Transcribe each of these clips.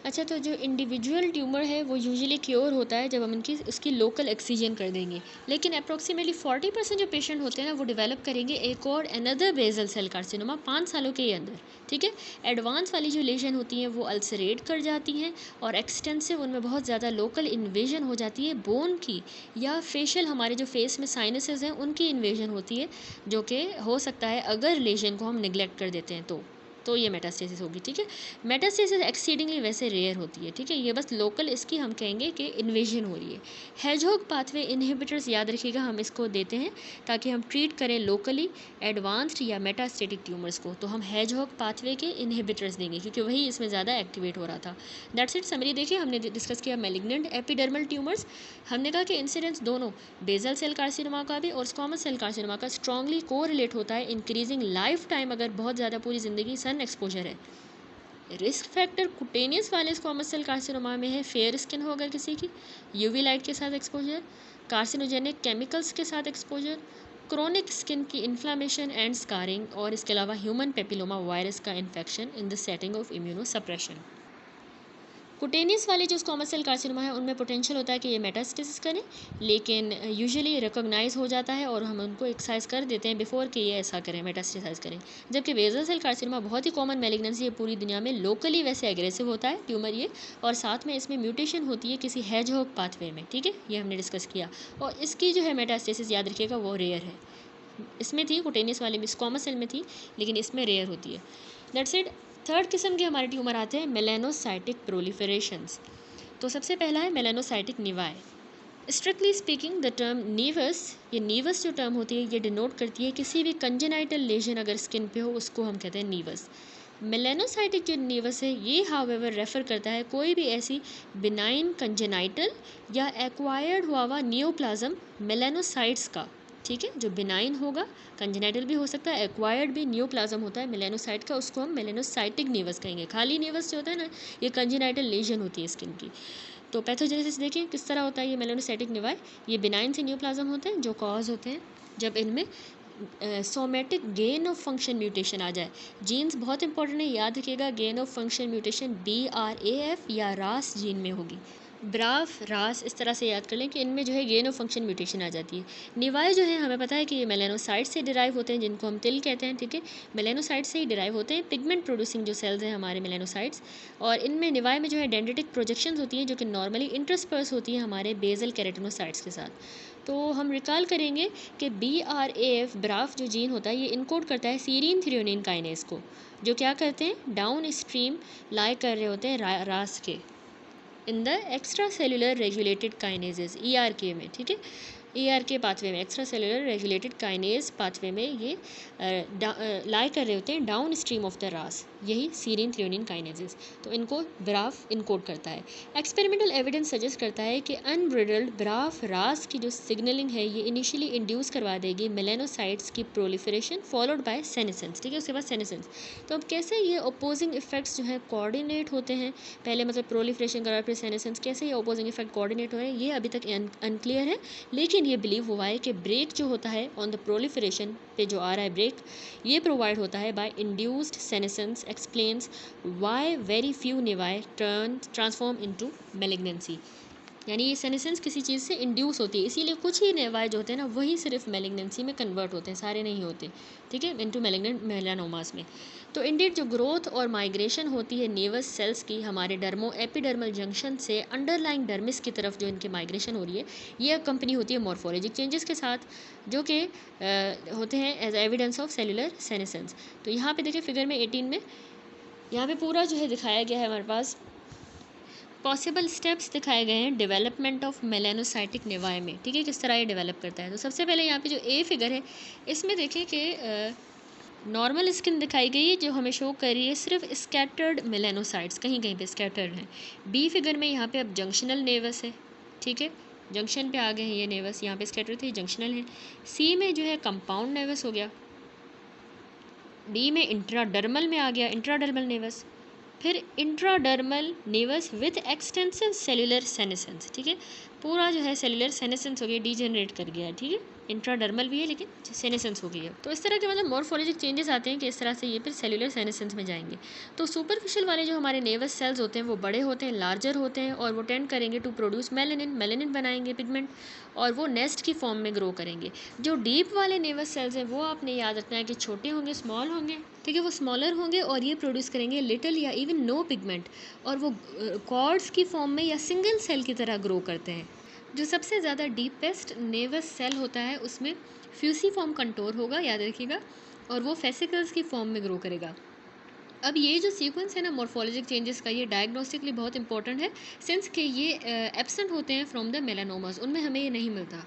अच्छा, तो जो इंडिविजुअल ट्यूमर है वो यूजुअली क्योर होता है जब हम उनकी उसकी लोकल एक्सीजन कर देंगे, लेकिन अप्रॉक्सीमेटली 40% जो पेशेंट होते हैं ना वो डेवलप करेंगे एक और अनदर बेसल सेल कार्सिनोमा 5 सालों के अंदर। ठीक है। एडवांस वाली जो लेजन होती हैं वो अल्सरेट कर जाती हैं और एक्सटेंसिव उनमें बहुत ज़्यादा लोकल इन्वेजन हो जाती है बोन की, या फेशियल हमारे जो फेस में साइनसेस हैं उनकी इन्वेजन होती है, जो कि हो सकता है अगर लेजन को हम निगलेक्ट कर देते हैं तो ये मेटास्टेसिस होगी। ठीक है। मेटास्टेसिस एक्सीडिंगली वैसे रेयर होती है। ठीक है। ये बस लोकल इसकी हम कहेंगे कि इन्वेजन हो रही है। हेजहॉग पाथवे इनहिबिटर्स याद रखिएगा हम इसको देते हैं ताकि हम ट्रीट करें लोकली एडवांस्ड या मेटास्टेटिक ट्यूमर्स को, तो हम हेजहॉग पाथवे के इनहिबिटर्स देंगे क्योंकि वही इसमें ज़्यादा एक्टिवेट हो रहा था। That's it. समरी देखिए, हमने डिस्कस किया मैलिग्नेंट एपिडर्मल ट्यूमर्स। हमने कहा कि इंसिडेंस दोनों बेसल सेल कार्सिनोमा का भी और स्क्वामस सेल कार्सिनोमा का स्ट्रांगली कोरिलेट होता है इंक्रीजिंग लाइफ टाइम अगर बहुत ज़्यादा पूरी ज़िंदगी सन एक्सपोजर है। रिस्क फैक्टर कुटेनियस वाले स्क्वामस सेल कार्सिनोमा में है फेयर स्किन हो अगर किसी की, यूवी लाइट के साथ एक्सपोजर, कार्सिनोजेनिक केमिकल्स के साथ एक्सपोजर, क्रोनिक स्किन की इन्फ्लामेशन एंड स्कारिंग, और इसके अलावा ह्यूमन पेपिलोमा वायरस का infection in the setting of immuno suppression. Cutaneous वाले जो स्क्वामस सेल कार्सिनोमा है उनमें पोटेंशियल होता है कि ये मेटास्टेसिस करें, लेकिन यूजुअली रिकॉग्नाइज हो जाता है और हम उनको एक्सरसाइज कर देते हैं बिफोर कि ये ऐसा करें, मेटास्टेसाइज करें। जबकि बेसल सेल कार्सिनोमा बहुत ही कॉमन मैलिग्नेंसी है पूरी दुनिया में, लोकली वैसे एग्रेसिव होता है ट्यूमर ये, और साथ में इसमें म्यूटेशन होती है किसी हेजहॉग पाथवे में। ठीक है, ये हमने डिस्कस किया, और इसकी जो है मेटास्टेसिस याद रखिएगा वो रेयर है। इसमें थी कुटेनियस वाले में, स्क्वामस सेल में थी, लेकिन इसमें रेयर होती है। That's it. थर्ड किस्म के हमारे ट्यूमर आते हैं मेलानोसाइटिक प्रोलिफरेशंस। तो सबसे पहला है melanocytic nevi. Strictly speaking the term nevus, ये नीवस जो टर्म होती है ये डिनोट करती है किसी भी कंजेनाइटल लेजन अगर स्किन पे हो उसको हम कहते हैं नीवस। मेलानोसाइटिक जो नीवस है ये हाउएवर रेफर करता है कोई भी ऐसी बिनाइन कंजेनाइटल या एक्वायर्ड हुआ हुआ नियोप्लाज्म मेलानोसाइट्स का। ठीक है, जो बिनाइन होगा, कंजेनाइटल भी हो सकता है, एक्वायर्ड भी नियोप्लाज्म होता है मेलानोसाइट का, उसको हम मेलानोसाइटिक नीवस कहेंगे। खाली नीवस जो होता है ना, ये कंजेनाइटल लेजन होती है स्किन की। तो पैथोजेनेसिस देखिए किस तरह होता है ये मेलानोसाइटिक निवाई, ये बिनाइन से नियोप्लाज्म होते हैं जो कॉज होते हैं जब इनमें somatic gain of function mutation आ जाए। जीन्स बहुत इंपॉर्टेंट है, याद रखिएगा, gain of function mutation BRAF या रास जीन में होगी। ब्राफ, रास, इस तरह से याद कर लें कि इनमें जो है गेन ऑफ फंक्शन म्यूटेशन आ जाती है। निवाए जो है हमें पता है कि ये मेलानोसाइट से डिराइव होते हैं जिनको हम तिल कहते हैं। ठीक है, मेलानोसाइट से ही डिराइव होते हैं, पिगमेंट प्रोड्यूसिंग जो सेल्स हैं हमारे मेलानोसाइट्स, और इनमें निवाए में जो है डेंड्रिटिक प्रोजेक्शंस होती हैं जो कि नॉर्मली इंटरस्पर्स होती है हमारे बेसल केराटिनोसाइट्स के साथ। तो हम रिकॉल करेंगे कि BRAF ब्राफ जो जीन होता है ये इनकोड करता है सीरीन थ्रियोनिन काइनेज को, जो क्या करते हैं, डाउन स्ट्रीम लाई कर रहे होते हैं रास के in the extra cellular regulated kinases ERK में। ठीक है, ERK पाथवे में, extra cellular regulated kinase pathway में ये लाई कर रहे होते हैं डाउन स्ट्रीम ऑफ द रास, यही सीरीन थ्रियोनिन काइनेजेस। तो इनको ब्राफ इनकोड करता है। एक्सपेरिमेंटल एविडेंस सजेस्ट करता है कि अनब्रिडल्ड ब्राफ रास की जो सिग्नलिंग है ये इनिशियली इंड्यूस करवा देगी मेलानोसाइट्स की प्रोलिफरेशन फॉलोड बाय सेनेसेंस। ठीक है, उसके बाद सेनेसेंस। तो अब कैसे ये अपोजिंग इफेक्ट्स जो हैं कोऑर्डिनेट होते हैं, पहले मतलब प्रोलिफरेशन करा फिर सेनेसेंस, कैसे ये अपोजिंग इफेक्ट कोऑर्डिनेट हो रहे हैं ये अभी तक अनक्लियर है, लेकिन ये बिलीव हुआ है कि ब्रेक जो होता है ऑन द प्रोलिफरेशन पे जो आ रहा है ब्रेक, ये प्रोवाइड होता है by induced senescence explains why very few nevi transform into malignancy. यानी ये सेनेसेंस किसी चीज़ से इंड्यूस होती है, इसीलिए कुछ ही नेवाए जो होते हैं ना वही सिर्फ मेलिग्नेंसी में कन्वर्ट होते हैं, सारे नहीं होते। ठीक है, इनटू मेलिग्नेंट मेलानोमास में। तो इंडीड जो ग्रोथ और माइग्रेशन होती है नेवस सेल्स की हमारे डर्मो एपिडर्मल जंक्शन से अंडरलाइंग डर्मिस की तरफ जो इनकी माइग्रेशन हो रही है, ये कंपनी होती है मॉर्फोलॉजिक चेंजेस के साथ, जो कि होते हैं as evidence of cellular senescence. तो यहाँ पे देखिए फिगर में 18 में यहाँ पे पूरा जो है दिखाया गया है हमारे पास, पॉसिबल स्टेप्स दिखाए गए हैं डेवलपमेंट ऑफ मेलानोसाइटिक निवाए में। ठीक है, किस तरह ये डेवलप करता है। तो सबसे पहले यहाँ पे जो A फिगर है इसमें देखिए कि नॉर्मल स्किन दिखाई गई है जो हमें शो कर रही है सिर्फ स्कैटर्ड मेलानोसाइट्स, कहीं कहीं पे स्कैटर्ड हैं। B फिगर में यहाँ पे अब जंक्शनल नेवस है। ठीक है, जंक्शन पे आ गए हैं ये नेवस, यहाँ पे स्कैटर्ड थे, जंक्शनल है। C में जो है कंपाउंड नेवस हो गया। D में इंट्राडर्मल में आ गया इंट्राडर्मल नेवस, फिर intradermal nevus with extensive cellular senescence. ठीक है, पूरा जो है सेलुलर सेनेसेंस हो गया, डीजेनरेट कर गया है, ठीक है। इंट्राडर्मल भी है लेकिन सेनेसेंस हो गई है। तो इस तरह के मतलब मॉर्फोलॉजिक चेंजेस आते हैं कि इस तरह से ये फिर सेलुलर सेनेसेंस में जाएंगे। तो सुपरफिशियल वाले जो हमारे नेवस सेल्स होते हैं वो बड़े होते हैं, लार्जर होते हैं, और वो टेंड करेंगे टू प्रोड्यूस मेलेनिन, मेलेनिन बनाएंगे पिगमेंट, और वो नेस्ट की फॉर्म में ग्रो करेंगे। जो डीप वाले नेवस सेल्स हैं वो आपने याद रखना है कि छोटे होंगे, स्मॉल होंगे, ठीक है, वो स्मॉलर होंगे, और ये प्रोड्यूस करेंगे लिटिल या इवन नो पिगमेंट, और वो कॉर्ड्स की फॉर्म में या सिंगल सेल की तरह ग्रो करते हैं। जो सबसे ज़्यादा डीपेस्ट नेवस सेल होता है उसमें फ्यूसीफॉर्म कंटोर होगा, याद रखिएगा, और वो फेसिकल्स की फॉर्म में ग्रो करेगा। अब ये जो सीक्वेंस है ना मॉर्फोलॉजिक चेंजेस का, ये डायग्नोस्टिकली बहुत इंपॉर्टेंट है, सिंस कि ये एब्सेंट होते हैं फ्रॉम द मेलानोमास, उनमें हमें ये नहीं मिलता।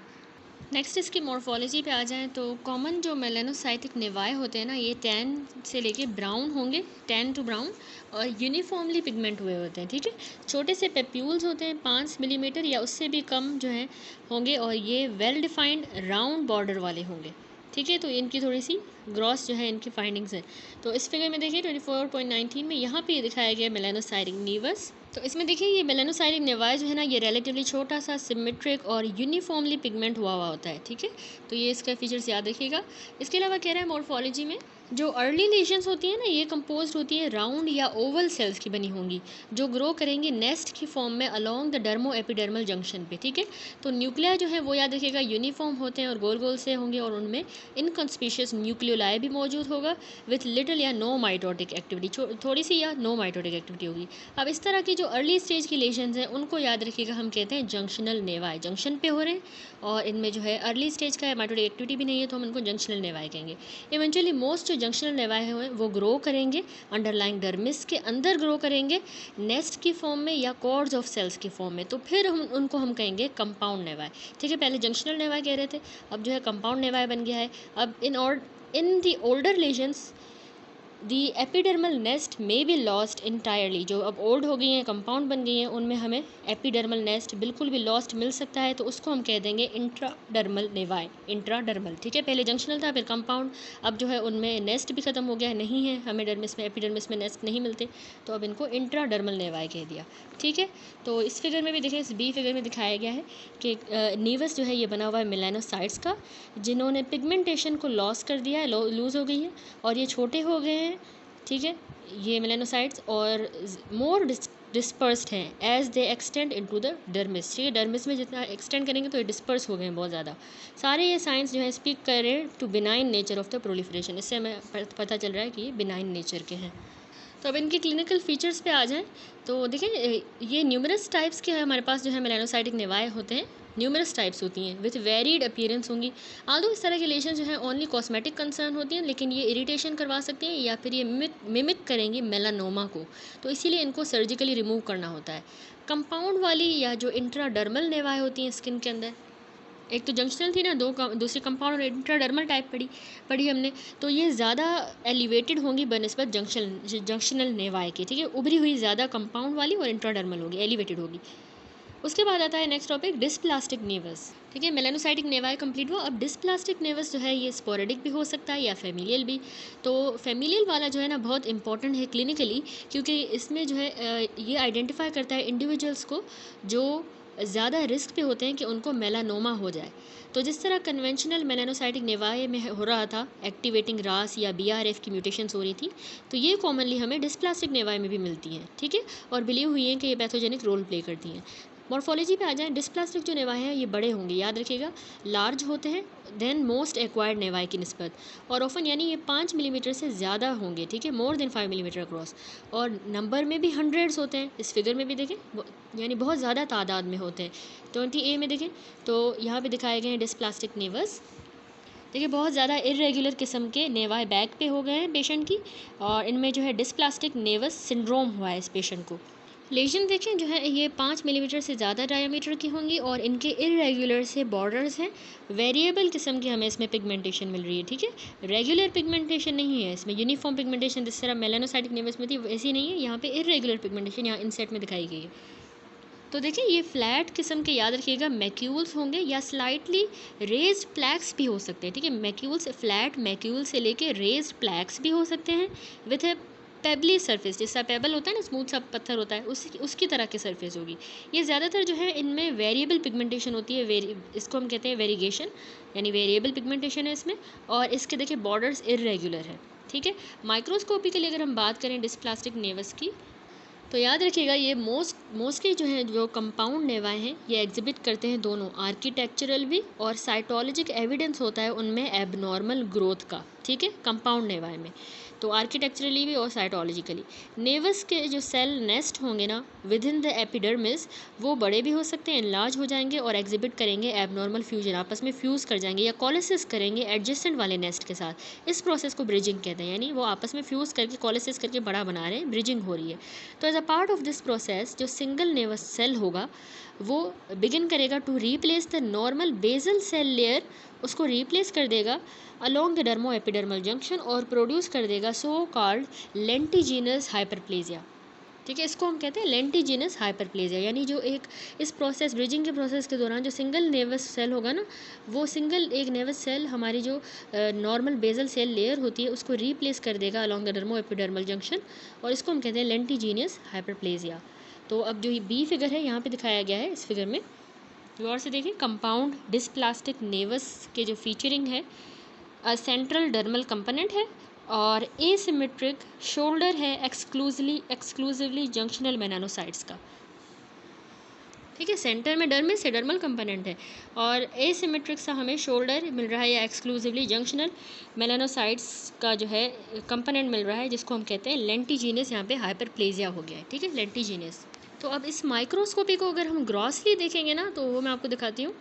नेक्स्ट इसकी मॉर्फोलॉजी पे आ जाएं तो कॉमन जो मेलानोसाइटिक नेवाए होते हैं ना, ये टैन से लेके ब्राउन होंगे, टैन टू ब्राउन, और यूनिफॉर्मली पिगमेंट हुए होते हैं, ठीक है। छोटे से पेप्यूल्स होते हैं 5 मिलीमीटर या उससे भी कम जो है होंगे, और ये वेल डिफाइंड राउंड बॉर्डर वाले होंगे, ठीक है। तो इनकी थोड़ी सी ग्रॉस जो है इनकी फाइंडिंग्स हैं। तो इस फिगर में देखिए 24.19 में यहाँ पे ये दिखाया गया मेलानोसाइटिक नेवस। तो इसमें देखिए ये मेलानोसाइटिक नेवाई जो है ना, ये रिलेटिवली छोटा सा सिमेट्रिक और यूनिफॉर्मली पिगमेंट हुआ होता है, ठीक है। तो ये इसका फीचर्स याद रखिएगा। इसके अलावा कह रहा है मॉर्फोलॉजी में जो अर्ली लेशंस होती हैं ना, ये कंपोज होती है राउंड या ओवल सेल्स की बनी होंगी, जो ग्रो करेंगी नेस्ट की फॉर्म में along the dermo epidermal junction पे, ठीक है। तो न्यूक्लिया जो है वो याद रखिएगा यूनिफॉर्म होते हैं और गोल गोल से होंगे, और उनमें इनकॉन्स्पिशियस न्यूक्लियोलाई भी मौजूद होगा विथ लिटिल या नो माइटोटिक एक्टिविटी, थोड़ी सी या नो माइटोटिक एक्टिविटी होगी। अब इस तरह की जो अर्ली स्टेज की लेशंस हैं उनको याद रखिएगा, हम कहते हैं जंक्शनल नेवाई, जंक्शन पे हो रहे हैं, और इनमें जो है अर्ली स्टेज का माइटोटिक एक्टिविटी भी नहीं है, तो हम इनको जंक्शनल नेवाई कहेंगे। इवेंचुअली मोस्ट जो जंक्शनल नेवाई हैं वो ग्रो करेंगे अंडरलाइंग डर्मिस के अंदर, ग्रो करेंगे नेस्ट की फॉर्म में या कॉर्ड्स ऑफ सेल्स की फॉर्म में, तो फिर हम कहेंगे कंपाउंड नेवाई, ठीक है। पहले जंक्शनल नेवाई कह रहे थे, अब जो है कंपाउंड नेवाई बन गया है। अब in the older lesions the epidermal nest में बी लॉस्ट इंटायरली, जो अब ओल्ड हो गई हैं, कंपाउंड बन गई हैं, उनमें हमें एपिडर्मल नेस्ट बिल्कुल भी लॉस्ट मिल सकता है, तो उसको हम कह देंगे इंट्राडर्मल नेवाई, इंट्राडर्मल, ठीक है। पहले जंक्शनल था फिर कंपाउंड, अब जो है उनमें नेस्ट भी ख़त्म हो गया है, नहीं है हमें डर्मिस में, एपिडर्मिस में नेस्ट नहीं मिलते, तो अब इनको इंट्राडर्मल नेवाई कह दिया, ठीक है। तो इस फिगर में भी देखिए, इस बी फिगर में दिखाया गया है कि नीवस जो है ये बना हुआ है मेलानोसाइट्स का, जिन्होंने पिगमेंटेशन को लॉस कर दिया है, लूज़ हो गई है, और ये छोटे हो गए हैं, ठीक है, ये मेलानोसाइट्स, और मोर डिस्पर्स्ड हैं as they extend into the dermis, ठीक है। डर्मिस में जितना एक्सटेंड करेंगे तो ये डिस्पर्स हो गए हैं बहुत ज़्यादा सारे। ये साइंस जो है स्पीक कर रहे हैं to benign nature of the proliferation, इससे हमें पता चल रहा है कि ये बिनाइन नेचर के हैं। तो अब इनके क्लिनिकल फीचर्स पे आ जाएं तो देखिए, ये न्यूमरस टाइप्स के हमारे पास जो है मेलानोसाइटिक नेवाए होते हैं, न्यूमरस टाइप्स होती हैं विथ वेरीड अपीयरेंस होंगी। आल्दो इस तरह के लेशन जो है ओनली कॉस्मेटिक कंसर्न होती हैं, लेकिन ये इरिटेशन करवा सकती हैं या फिर ये मिमिक करेंगी मेलानोमा को, तो इसीलिए इनको सर्जिकली रिमूव करना होता है। कंपाउंड वाली या जो इंट्राडर्मल नेवाए होती हैं स्किन के अंदर, एक तो जंक्शनल थी ना, दूसरी कंपाउंड और इंट्राडर्मल टाइप पढ़ी हमने, तो ये ज़्यादा एलिवेटेड होंगी बनस्बत जंक्शनल नेवाए के, ठीक है। उभरी हुई ज़्यादा कंपाउंड वाली और इंट्राडर्मल होगी, एलिवेटेड होगी। उसके बाद आता है नेक्स्ट टॉपिक डिस्प्लास्टिक नेवस, ठीक है। मेलानोसाइटिक नेवाई कंप्लीट हुआ। अब डिस्प्लास्टिक नेवस जो है ये स्पोरेडिक भी हो सकता है या फेमिलियल भी। तो फेमिलियल वाला जो है ना बहुत इंपॉर्टेंट है क्लिनिकली, क्योंकि इसमें जो है ये आइडेंटिफाई करता है इंडिविजुअल्स को जो ज़्यादा रिस्क पे होते हैं कि उनको मेलानोमा हो जाए। तो जिस तरह कन्वेंशनल मेलानोसाइटिक नेवाई में हो रहा था, एक्टिवेटिंग रास या BRF की म्यूटेशंस हो रही थी, तो ये कॉमनली हमें डिस्प्लास्टिक नेवाई में भी मिलती हैं, ठीक है, और बिलीव हुई है कि ये पैथोजेनिक रोल प्ले करती हैं। मॉर्फोलॉजी पे आ जाएं, डिस्प्लास्टिक जो नेवाए हैं ये बड़े होंगे, याद रखिएगा, लार्ज होते हैं देन मोस्ट एक्वायर्ड नेवाई की निस्बत, और ऑफन यानी ये 5 मिलीमीटर से ज़्यादा होंगे, ठीक है, मोर देन 5 मिलीमीटर क्रॉस, और नंबर में भी हंड्रेड्स होते हैं। इस फिगर में भी देखें यानी बहुत ज़्यादा तादाद में होते हैं। 20A में देखें तो यहाँ पे दिखाए गए हैं डिस्प्लास्टिक नेवस। देखिए बहुत ज़्यादा इरेगुलर किस्म के नेवाए बैक पे हो गए हैं पेशेंट की, और इनमें जो है डिस्प्लास्टिक नेवस सिंड्रोम हुआ है इस पेशेंट को। लेशन देखें जो है ये 5 मिलीमीटर से ज़्यादा डायमीटर की होंगी, और इनके इरेगुलर से बॉर्डर्स हैं, वेरिएबल किस्म की हमें इसमें पिगमेंटेशन मिल रही है, ठीक है। रेगुलर पिगमेंटेशन नहीं है इसमें, यूनिफॉर्म पिगमेंटेशन जिस तरह मेलानोसाइटिक नेवस में थी वैसी नहीं है, यहाँ पे इरेगुलर पिगमेंटेशन यहाँ इनसेट में दिखाई गई है। तो देखिए ये फ्लैट किस्म के, याद रखिएगा, मैक्यूल्स होंगे या स्लाइटली रेज्ड प्लैक्स भी हो सकते हैं, ठीक है। मैक्यूल्स, फ्लैट मैक्यूल से लेके रेज्ड प्लैक्स भी हो सकते हैं विथ ए पेबली सरफेस, जैसा पेबल होता है ना, स्मूथ सा पत्थर होता है, उसकी तरह की सरफेस होगी। ये ज़्यादातर जो है इनमें वेरिएबल पिगमेंटेशन होती है, इसको हम कहते हैं वेरिगेशन, यानी वेरिएबल पिगमेंटेशन है इसमें। और इसके देखिए बॉर्डर्स इरेगुलर है, ठीक है। माइक्रोस्कोपिकली अगर हम बात करें डिस्प्लास्टिक नेवस की, तो याद रखिएगा ये मोस्टली जो है जो कंपाउंड नेवाए हैं ये एग्जिबिट करते हैं दोनों, आर्किटेक्चरल भी और साइटोलॉजिक एविडेंस होता है उनमें एबनॉर्मल ग्रोथ का, ठीक है, कंपाउंड नेवाए में। तो आर्किटेक्चरली भी और साइटोलॉजिकली नेवस के जो सेल नेस्ट होंगे ना विद इन द एपिडर्मिस, वो बड़े भी हो सकते हैं, इनलार्ज हो जाएंगे और एग्जिबिट करेंगे एबनॉर्मल फ्यूजन, आपस में फ्यूज़ कर जाएंगे या कॉलिसिस करेंगे एडजेसेंट वाले नेस्ट के साथ। इस प्रोसेस को ब्रिजिंग कहते हैं, यानी वो आपस में फ्यूज़ करके कॉलिसिस करके बड़ा बना रहे हैं, ब्रिजिंग हो रही है। तो as a part of this process जो सिंगल नेवस सेल होगा वो बिगिन करेगा to replace the normal basal cell layer, उसको रिप्लेस कर देगा along the dermo epidermal junction और प्रोड्यूस कर देगा सो कॉल्ड लेंटिजिनस हाइपरप्लेजिया, ठीक है। इसको हम कहते हैं लेंटिजिनस हाइपरप्लेजिया, यानी जो एक इस प्रोसेस ब्रिजिंग के प्रोसेस के दौरान जो सिंगल नेवस सेल होगा ना, वो सिंगल एक नेवस सेल हमारी जो नॉर्मल बेसल सेल लेयर होती है उसको रिप्लेस कर देगा along the dermo epidermal junction, और इसको हम कहते हैं लेंटिजिनस हाइपरप्लेजिया। तो अब जो ये बी फिगर है यहाँ पे दिखाया गया है, इस फिगर में गौर से देखिए, कंपाउंड डिस्प्लास्टिक नेवस के जो फीचरिंग है, सेंट्रल डर्मल कंपोनेंट है और एसिमेट्रिक शोल्डर है एक्सक्लूसिवली जंक्शनल मेलानोसाइट्स का, ठीक है। सेंटर में डर्मिस है, डर्मल कंपोनेंट है, और एसिमेट्रिक सा हमें शोल्डर मिल रहा है या एक्सक्लूसिवली जंक्शनल मेलानोसाइट्स का जो है कंपोनेंट मिल रहा है, जिसको हम कहते हैं लेंटिजीनियस, यहाँ पे हाइपरप्लेजिया हो गया है, ठीक है, लेंटिजीनियस। तो अब इस माइक्रोस्कोपी को अगर हम ग्रॉसली देखेंगे ना, तो वो मैं आपको दिखाती हूँ,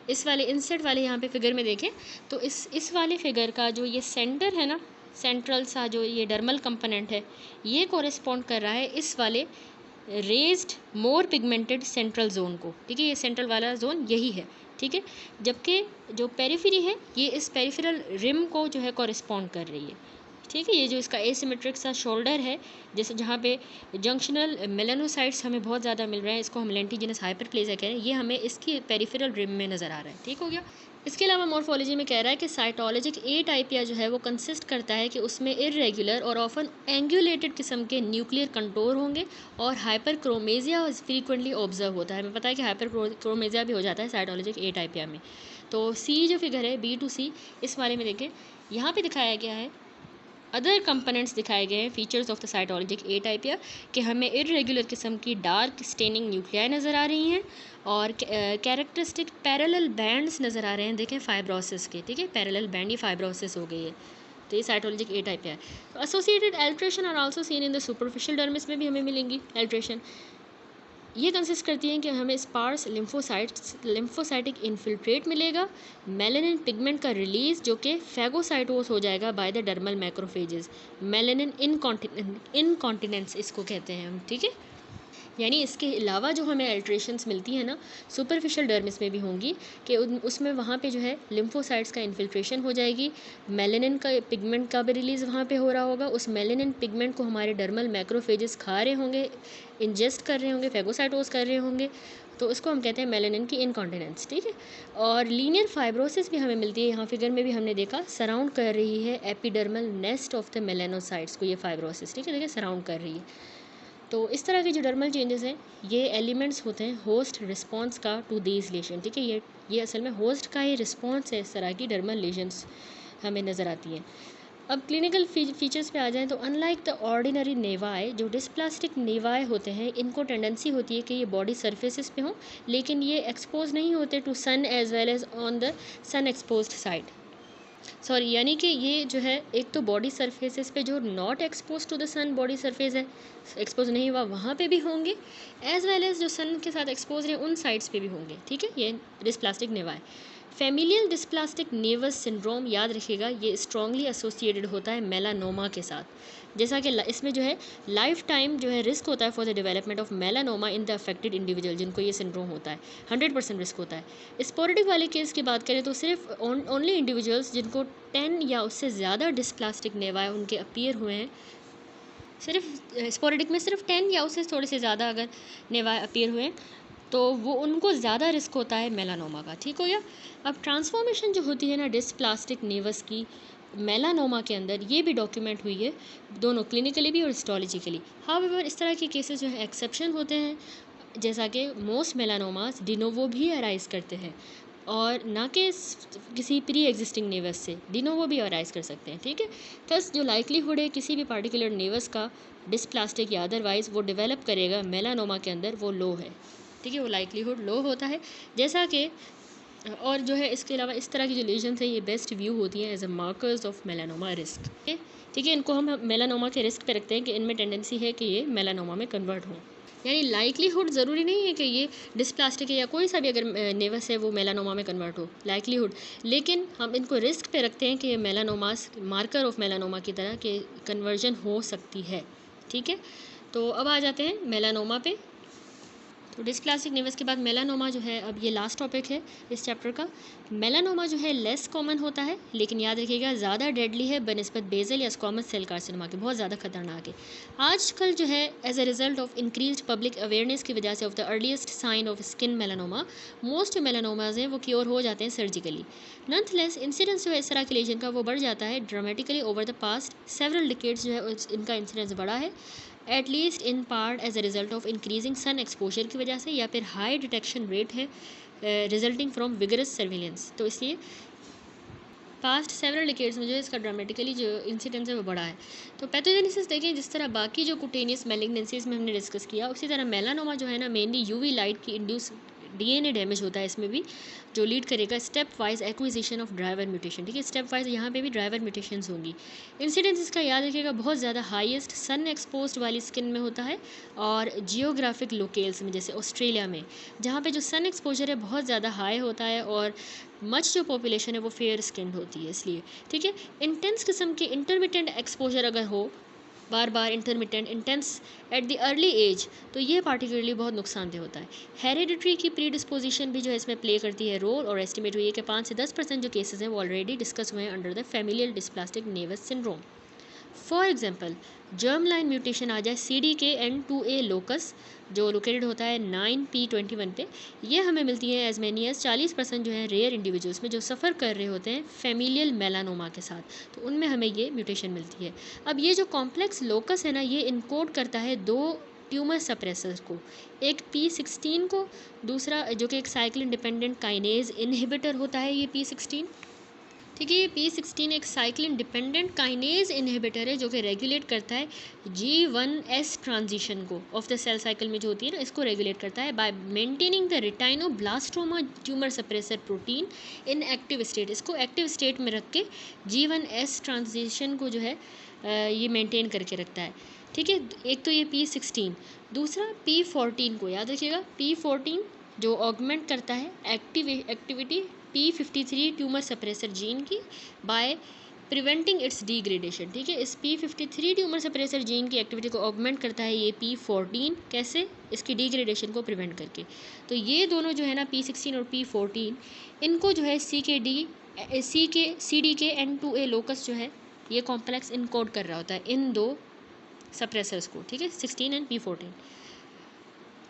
इस वाले इंसेट वाले यहाँ पे फिगर में देखें तो इस वाले फिगर का जो ये सेंटर है ना, सेंट्रल सा जो ये डर्मल कंपोनेंट है, ये कोरिस्पॉन्ड कर रहा है इस वाले रेज्ड मोर पिगमेंटेड सेंट्रल जोन को, ठीक है, ये सेंट्रल वाला जोन यही है, ठीक है। जबकि जो पेरिफेरी है ये इस पेरिफेरल रिम को जो है कोरिस्पॉन्ड कर रही है, ठीक है। ये जो इसका एसिमेट्रिक सा शोल्डर है, जैसे जहाँ पे जंक्शनल मेलानोसाइट्स हमें बहुत ज़्यादा मिल रहे हैं, इसको हम लेंटिजिनस हाइपरप्लेजिया कह रहे हैं, ये हमें इसकी पेरिफेरल रिम में नज़र आ रहा है, ठीक हो गया। इसके अलावा मॉर्फोलॉजी में कह रहा है कि साइटोलॉजिक ए टाइपिया जो है वो कंसिस्ट करता है कि उसमें इरेगुलर और ऑफन एंगुलेटेड किस्म के न्यूक्लियर कंटोर होंगे और हाइपरक्रोमेजिया फ्रीक्वेंटली ऑब्जर्व होता है। हमें पता है कि हाइपरक्रोमेजिया भी हो जाता है साइटोलॉजिक ए टाइपिया में। तो सी जो फिगर है B2C, इस वाले में देखें, यहाँ पे दिखाया गया है अदर कंपोनेंट्स दिखाए गए हैं फीचर्स ऑफ द साइटोलॉजिक ए टाइपिया, कि हमें इरेगुलर किस्म की डार्क स्टेनिंग न्यूक्लियाई नज़र आ रही हैं और कैरेक्टरिस्टिक पैरेलल बैंड्स नज़र आ रहे हैं, देखें फाइब्रोसिस के, ठीक है, पैरेलल बैंड, ये फाइब्रोसिस हो गई है, तो ये साइटोलॉजिक ए टाइपिया है। तो associated alteration are also seen in the superficial dermis में भी हमें मिलेंगी एल्ट्रेशन। ये कंसिस्ट करती हैं कि हमें स्पार्स लिम्फोसाइटिक इन्फिल्ट्रेट मिलेगा, मेलानिन पिगमेंट का रिलीज जो कि फैगोसाइटोस हो जाएगा by the dermal macrophages, melanin incontinence इसको कहते हैं हम, ठीक है। यानी इसके अलावा जो हमें अल्ट्रेशंस मिलती हैं ना सुपरफिशियल डर्मिस में भी होंगी, कि उसमें वहाँ पे जो है लिम्फोसाइट्स का इन्फिल्ट्रेशन हो जाएगी, मेलानिन का पिगमेंट का भी रिलीज़ वहाँ पे हो रहा होगा, उस मेलानिन पिगमेंट को हमारे डर्मल मैक्रोफेजेस खा रहे होंगे, इंजेस्ट कर रहे होंगे, फैगोसाइटोस कर रहे होंगे, तो उसको हम कहते हैं मेलानिन की इनकॉन्टिनेंस, ठीक है। और लीनियर फाइब्रोसिस भी हमें मिलती है, यहाँ फिगर में भी हमने देखा सराउंड कर रही है epidermal nest of the melanocytes को, ये फाइब्रोसिस, ठीक है, देखिए सराउंड कर रही है। तो इस तरह के जो डर्मल चेंजेस हैं ये एलिमेंट्स होते हैं होस्ट रिस्पॉन्स का टू दीज लेशन, ठीक है। ये असल में होस्ट का ही रिस्पॉन्स है, इस तरह की डर्मल लेशंस हमें नज़र आती हैं। अब क्लिनिकल फीचर्स पे आ जाएं तो अनलाइक द ऑर्डिनरी नेवाए, जो डिस्प्लास्टिक नेवाए होते हैं इनको टेंडेंसी होती है कि ये बॉडी सर्फेसिस पे हों, लेकिन ये एक्सपोज नहीं होते to sun as well as on the sun exposed side, sorry, यानी कि ये जो है एक तो बॉडी सरफेसेस पे जो not expose to the sun body surface है, एक्सपोज नहीं हुआ, वहाँ पे भी होंगे, एज वेल एज जो सन के साथ एक्सपोज है उन साइड्स पे भी होंगे, ठीक है। ये dysplastic nevi. Familial dysplastic nevus syndrome याद रखिएगा, ये स्ट्रांगली एसोसिएटेड होता है मेलानोमा के साथ, जैसा कि इसमें जो है लाइफ टाइम जो है रिस्क होता है for the development of melanoma in the affected individual, जिनको ये सिंड्रोम होता है 100% रिस्क होता है। स्पोरेडिक वाले केस की बात करें तो सिर्फ ओनली इंडिविजुअल्स जिनको 10 या उससे ज़्यादा डिस्प्लास्टिक नेवाए उनके अपीयर हुए हैं, सिर्फ स्पोरेडिक में सिर्फ 10 या उससे थोड़े से ज़्यादा अगर नेवाए अपीयर हुए तो वो उनको ज़्यादा रिस्क होता है मेलानोमा का, ठीक हो गया। अब ट्रांसफॉर्मेशन जो होती है ना डिस्प्लास्टिक नेवस की, मेलानोमा के अंदर ये भी डॉक्यूमेंट हुई है, दोनों क्लिनिकली भी और हिस्टोलॉजिकली। हाउएवर इस तरह के केसेस जो है एक्सेप्शन होते हैं, जैसा कि मोस्ट मेलानोमास डिनोवो भी अराइज करते हैं और ना कि किसी प्री एग्जिस्टिंग नेवस से, डिनोवो भी अराइज कर सकते हैं, ठीक है। थस जो लाइक्लीहुड है किसी भी पार्टिकुलर नेवस का डिस्प्लास्टिक या अदरवाइज वो डेवलप करेगा मेलानोमा के अंदर, वो लो है, ठीक है, वो लाइक्लीहुड लो होता है। जैसा कि और जो है इसके अलावा इस तरह की जो लीजन्स हैं ये बेस्ट व्यू होती हैं as a markers of melanoma risk, ठीक है। इनको हम मेलानोमा के रिस्क पे रखते हैं कि इनमें टेंडेंसी है कि ये मेलानोमा में कन्वर्ट हों। यानी लाइक्लीहुड ज़रूरी नहीं है कि ये डिस्प्लास्टिक है या कोई सा भी अगर नेवस है वो मेलानोमा में कन्वर्ट हो, लाइक्लीहुड, लेकिन हम इनको रिस्क पे रखते हैं कि ये मेलानोमास मार्कर ऑफ मेलानोमा की तरह के कन्वर्जन हो सकती है, ठीक है। तो अब आ जाते हैं मेलानोमा पे। तो डिस्प्लास्टिक नेवस के बाद मेलानोमा जो है, अब ये लास्ट टॉपिक है इस चैप्टर का। मेलानोमा जो है लेस कॉमन होता है, लेकिन याद रखिएगा ज़्यादा डेडली है बनस्बत बेजल या स्क्वामस सेल कार्सिनोमा के, बहुत ज़्यादा खतरनाक है। आजकल जो है as a result of increased public awareness की वजह से of the earliest sign of skin melanoma, most melanomas हैं वो क्योर हो जाते हैं सर्जिकली। नॉनथलेस इंसिडेंस जो है इस तरह के लेजन का वो बढ़ जाता है dramatically over the past several decades, जो है इनका इंसिडेंस बढ़ा है, at least in part as a result of increasing sun exposure की वजह से, या फिर हाई डिटेक्शन रेट है रिजल्टिंग फ्रॉम विगरस सर्विलेंस। तो इसलिए पास्ट सेवरल डिकेड्स में जो है इसका ड्रामेटिकली जो इंसिडेंस है वो बढ़ा है। तो पैथोजेनेसिस देखें, जिस तरह बाकी जो कुटेनियस मैलिग्नेंसीज में हमने डिस्कस किया, उसी तरह मेलानोमा जो है ना मेनली यूवी लाइट की इंड्यूस डीएनए डैमेज होता है इसमें भी, जो लीड करेगा step wise acquisition of driver mutation, ठीक है। स्टेप वाइज यहाँ पे भी ड्राइवर म्यूटेशंस होंगी। इंसिडेंस इसका याद रखिएगा बहुत ज़्यादा हाईएस्ट सन एक्सपोज्ड वाली स्किन में होता है और जियोग्राफिक लोकेल्स में, जैसे ऑस्ट्रेलिया में, जहाँ पे जो सन एक्सपोजर है बहुत ज़्यादा हाई होता है और मच जो पॉपुलेशन है वो फेयर स्किन्ड होती है, इसलिए, ठीक है। इंटेंस किस्म के इंटरमिटेंट एक्सपोजर अगर हो, बार बार intermittent intense at the early age, तो ये पार्टिकुलरली बहुत नुकसानदेह होता है। हेरिडिटरी की प्री डिस्पोजिशन भी जो है इसमें प्ले करती है रोल, और एस्टिमेट हुई है कि 5 से 10% जो केसेस हैं वो ऑलरेडी डिस्कस हुए हैं under the familial dysplastic nevus syndrome. For example germ line mutation आ जाए CDKN2A लोकस, जो लोकेटेड होता है 9p21 पे, ये हमें मिलती है एज मैनी एज 40% जो है रेयर इंडिविजुअल्स में जो सफ़र कर रहे होते हैं फैमिलियल मेलानोमा के साथ, तो उनमें हमें ये म्यूटेशन मिलती है। अब ये जो कॉम्प्लेक्स लोकस है ना, ये इनकोड करता है 2 ट्यूमर सप्रेसर्स को, एक P16 को, दूसरा जो कि एक साइक्लिन डिपेंडेंट काइनेज इनहिबिटर होता है ये P16, ठीक है। ये P16 एक साइक्लिन डिपेंडेंट काइनेज इनहिबिटर है जो कि रेगुलेट करता है G1S ट्रांजिशन को ऑफ द सेल साइकिल में जो होती है ना, इसको रेगुलेट करता है by maintaining the retinoblastoma tumour suppressor protein in active state. इसको एक्टिव स्टेट में रख के G1S ट्रांजिशन को जो है ये मेंटेन करके रखता है, ठीक है। एक तो ये P16, दूसरा P14 को याद रखिएगा, P14 जो ऑगमेंट करता है activity P53 tumour suppressor gene की बाय प्रिवेंटिंग इट्स डिग्रेडेशन, ठीक है। इस P53 ट्यूमर सप्रेसर जीन की एक्टिविटी को ऑगमेंट करता है ये P14, कैसे, इसकी डिग्रेडेशन को प्रिवेंट करके। तो ये दोनों जो है ना P16 और P14, इनको जो है CDKN2A लोकस जो है ये कॉम्प्लेक्स इनकोड कर रहा होता है इन 2 सप्रेसर्स को, ठीक है, 16 एंड P14।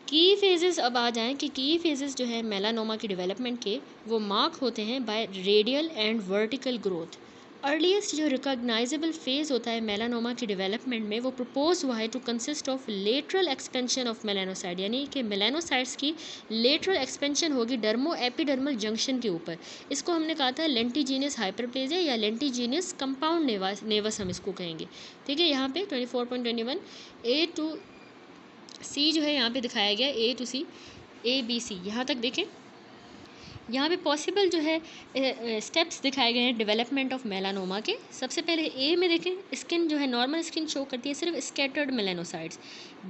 की फेजेस अब आ जाएं कि की फेजेस जो है मेलानोमा की डेवलपमेंट के, वो मार्क होते हैं bye radial and vertical growth. Earliest जो रिकॉग्नाइजेबल फेज़ होता है मेलानोमा की डेवलपमेंट में, वो प्रपोज हुआ है to consist of lateral expansion of melanocyte, यानी कि मेलानोसाइट्स की लेटरल एक्सपेंशन होगी डर्मो एपिडर्मल जंक्शन के ऊपर। इसको हमने कहा था लेंटिजीनियस हाइपरप्लेजिया या लेंटिजीनियस कंपाउंड नेवस हम इसको कहेंगे, ठीक है। यहाँ पे 24.21 A to C जो है यहाँ पे दिखाया गया A to C ABC, यहाँ तक देखें। यहाँ पे पॉसिबल जो है स्टेप्स दिखाए गए हैं डेवलपमेंट ऑफ मेलानोमा के। सबसे पहले A में देखें, स्किन जो है नॉर्मल स्किन शो करती है सिर्फ स्कैटर्ड मेलानोसाइट्स।